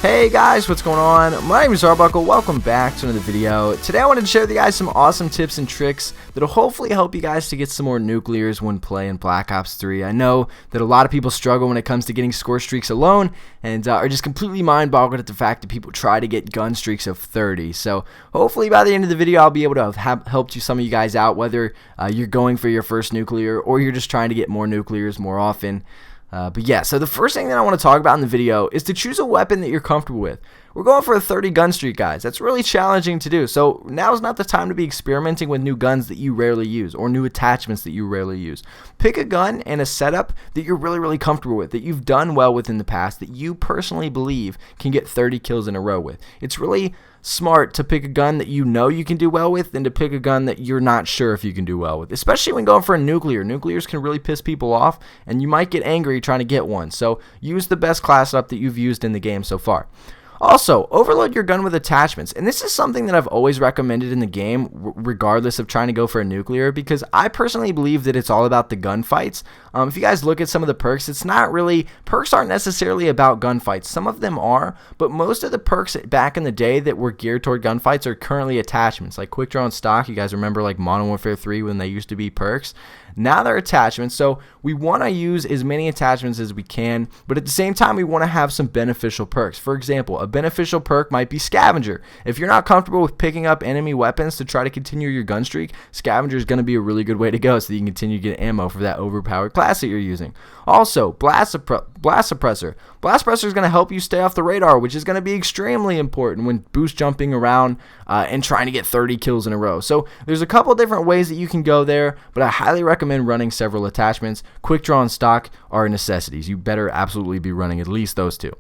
Hey guys, what's going on? My name is Arbuckle. Welcome back to another video. Today I wanted to share with you guys some awesome tips and tricks that'll hopefully help you guys to get some more nuclears when playing Black Ops 3. I know that a lot of people struggle when it comes to getting score streaks alone and are just completely mind-boggled at the fact that people try to get gun streaks of 30. So hopefully by the end of the video I'll be able to have helped some of you guys out, whether you're going for your first nuclear or you're just trying to get more nuclears more often. But yeah, so the first thing that I want to talk about in the video is to choose a weapon that you're comfortable with. We're going for a 30 gun streak, guys. That's really challenging to do. So now's not the time to be experimenting with new guns that you rarely use or new attachments that you rarely use. Pick a gun and a setup that you're really comfortable with, that you've done well with in the past, that you personally believe can get 30 kills in a row with. It's really smart to pick a gun that you know you can do well with than to pick a gun that you're not sure if you can do well with, especially when going for a nuclear. Nuclears can really piss people off and you might get angry trying to get one. So use the best class up that you've used in the game so far. Also, overload your gun with attachments, and this is something that I've always recommended in the game regardless of trying to go for a nuclear, because I personally believe that it's all about the gunfights. If you guys look at some of the perks, perks aren't necessarily about gunfights. Some of them are, but most of the perks back in the day that were geared toward gunfights are currently attachments, like quick draw and stock. You guys remember like Modern Warfare 3 when they used to be perks? Now they're attachments, so we want to use as many attachments as we can, but at the same time we want to have some beneficial perks. For example, a beneficial perk might be Scavenger. If you're not comfortable with picking up enemy weapons to try to continue your gun streak, Scavenger is going to be a really good way to go so that you can continue to get ammo for that overpowered class that you're using. Also, Blast Suppressor. Blast Suppressor is going to help you stay off the radar, which is going to be extremely important when boost jumping around and trying to get 30 kills in a row. So there's a couple different ways that you can go there, but I highly recommend running several attachments. Quick draw and stock are necessities. You better absolutely be running at least those two.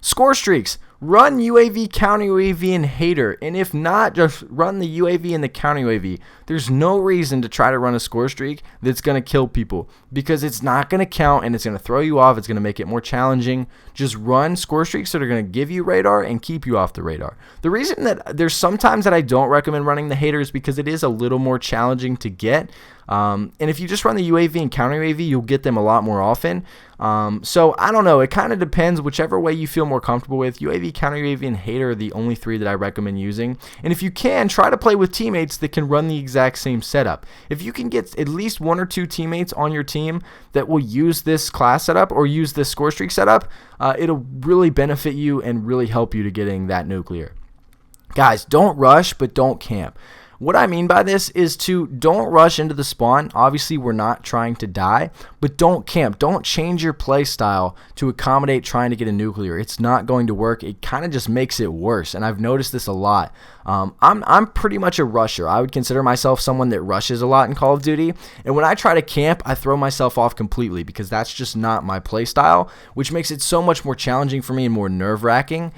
Score streaks. Run UAV, counter UAV, and hater, and if not, just run the UAV and the counter UAV. There's no reason to try to run a score streak that's going to kill people, because it's not going to count and it's going to throw you off. It's going to make it more challenging. Just run score streaks that are going to give you radar and keep you off the radar. The reason that there's sometimes that I don't recommend running the hater is because it is a little more challenging to get. And if you just run the UAV and counter UAV, you'll get them a lot more often. So I don't know. It kind of depends, whichever way you feel more comfortable with. UAV, counter UAV, and hater are the only three that I recommend using. And if you can, try to play with teammates that can run the exact same setup. If you can get at least one or two teammates on your team that will use this class setup or use this score streak setup, it'll really benefit you and really help you to getting that nuclear. Guys, don't rush, but don't camp. What I mean by this is don't rush into the spawn. Obviously, we're not trying to die, but don't camp. Don't change your play style to accommodate trying to get a nuclear. It's not going to work. It kind of just makes it worse, and I've noticed this a lot. I'm pretty much a rusher. I would consider myself someone that rushes a lot in Call of Duty, and when I try to camp, I throw myself off completely because that's just not my play style, which makes it so much more challenging for me and more nerve-wracking.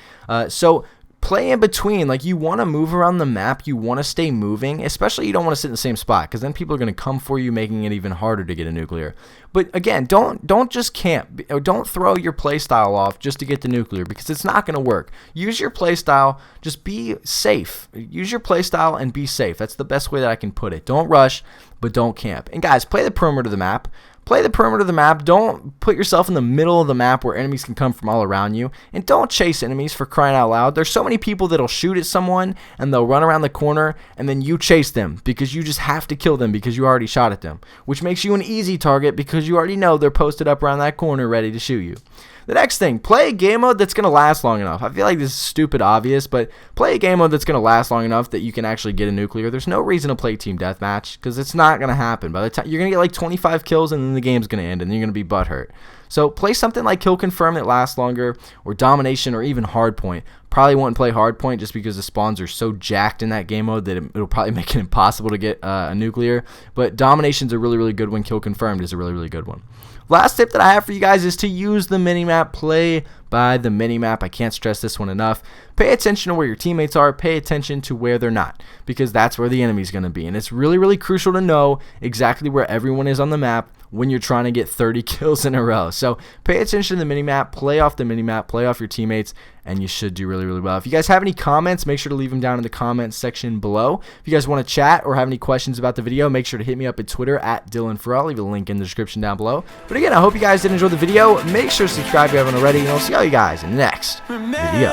So play in between. Like, you want to move around the map, you want to stay moving, especially you don't want to sit in the same spot, because then people are going to come for you, making it even harder to get a nuclear. But again, don't just camp, or don't throw your play style off just to get the nuclear, because it's not going to work. Use your play style, just be safe. Use your play style and be safe. That's the best way that I can put it. Don't rush, but don't camp. And guys, play the perimeter of the map. Play the perimeter of the map. Don't put yourself in the middle of the map where enemies can come from all around you. And don't chase enemies, for crying out loud. There's so many people that'll shoot at someone and they'll run around the corner and then you chase them because you just have to kill them because you already shot at them, which makes you an easy target because you already know they're posted up around that corner ready to shoot you. The next thing, play a game mode that's going to last long enough. I feel like this is stupid obvious, but play a game mode that's going to last long enough that you can actually get a nuclear. There's no reason to play team deathmatch because it's not going to happen. By the time you're going to get like 25 kills and then the game's going to end and then you're going to be butthurt. So play something like Kill Confirm that lasts longer, or Domination, or even Hardpoint. Probably won't play Hardpoint just because the spawns are so jacked in that game mode that it'll probably make it impossible to get a nuclear. But Domination's a really good one. Kill Confirmed is a really good one. Last tip that I have for you guys is to use the minimap. Play by the minimap. I can't stress this one enough. Pay attention to where your teammates are. Pay attention to where they're not, because that's where the enemy's going to be. And it's really crucial to know exactly where everyone is on the map, when you're trying to get 30 kills in a row. So pay attention to the minimap, play off the minimap, play off your teammates, and you should do really, really well. If you guys have any comments, make sure to leave them down in the comments section below. If you guys want to chat or have any questions about the video, make sure to hit me up at Twitter at DylanForel. I'll leave a link in the description down below. But again, I hope you guys did enjoy the video. Make sure to subscribe if you haven't already, and I'll see all you guys in the next video.